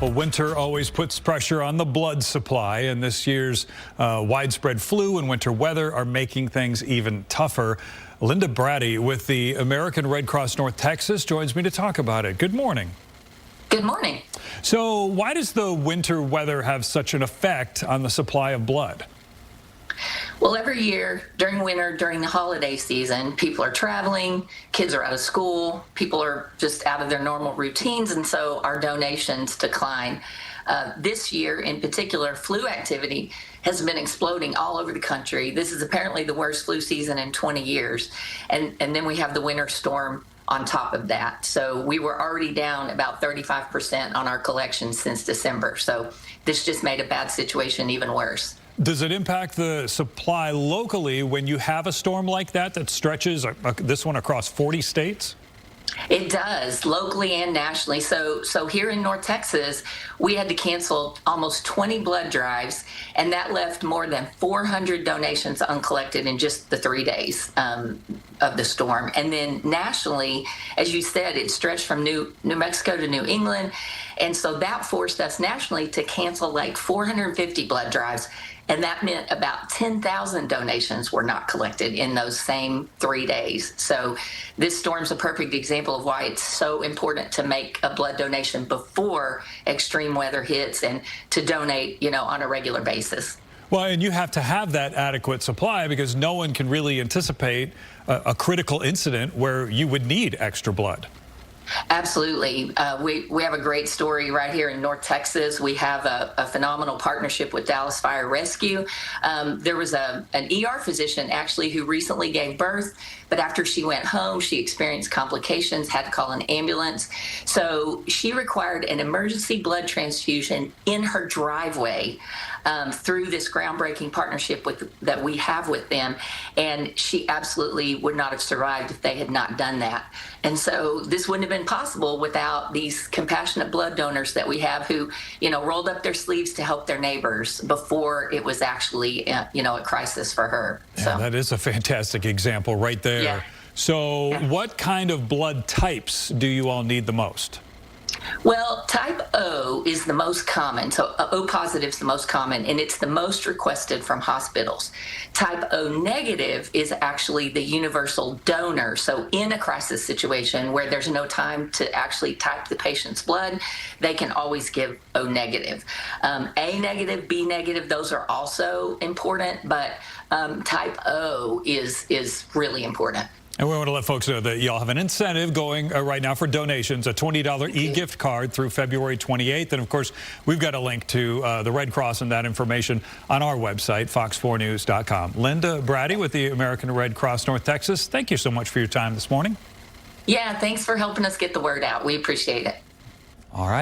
Well, winter always puts pressure on the blood supply, and this year's widespread flu and winter weather are making things even tougher. Linda Brady with the American Red Cross North Texas joins me to talk about it. Good morning. Good morning. So why does the winter weather have such an effect on the supply of blood? Well, every year during winter, during the holiday season, people are traveling, kids are out of school, people are just out of their normal routines, and so our donations decline. This year in particular, flu activity has been exploding all over the country. This is apparently the worst flu season in 20 years. And then we have the winter storm on top of that. So we were already down about 35% on our collections since December. So this just made a bad situation even worse. Does it impact the supply locally when you have a storm like that stretches this one across 40 states? It does, locally and nationally. So here in North Texas, we had to cancel almost 20 blood drives, and that left more than 400 donations uncollected in just the 3 days of the storm. And then nationally, as you said, it stretched from New Mexico to New England, and so that forced us nationally to cancel like 450 blood drives. And that meant about 10,000 donations were not collected in those same 3 days. So this storm's a perfect example of why it's so important to make a blood donation before extreme weather hits and to donate, on a regular basis. Well, and you have to have that adequate supply because no one can really anticipate a critical incident where you would need extra blood. Absolutely. We have a great story right here in North Texas. We have a phenomenal partnership with Dallas Fire Rescue. There was an ER physician actually who recently gave birth, but after she went home, she experienced complications, had to call an ambulance. So she required an emergency blood transfusion in her driveway through this groundbreaking partnership that we have with them. And she absolutely would not have survived if they had not done that. And so this wouldn't have been possible without these compassionate blood donors that we have who, rolled up their sleeves to help their neighbors before it was actually, a crisis for her. Yeah, that is a fantastic example right there. Yeah. So what kind of blood types do you all need the most? Well, type O is the most common, so O positive is the most common, and it's the most requested from hospitals. Type O negative is actually the universal donor, so in a crisis situation where there's no time to actually type the patient's blood, they can always give O negative. A negative, B negative, those are also important, but type O is really important. And we want to let folks know that y'all have an incentive going right now for donations, a $20 e-gift card through February 28th. And, of course, we've got a link to the Red Cross and that information on our website, fox4news.com. Linda Brady with the American Red Cross North Texas, thank you so much for your time this morning. Yeah, thanks for helping us get the word out. We appreciate it. All right.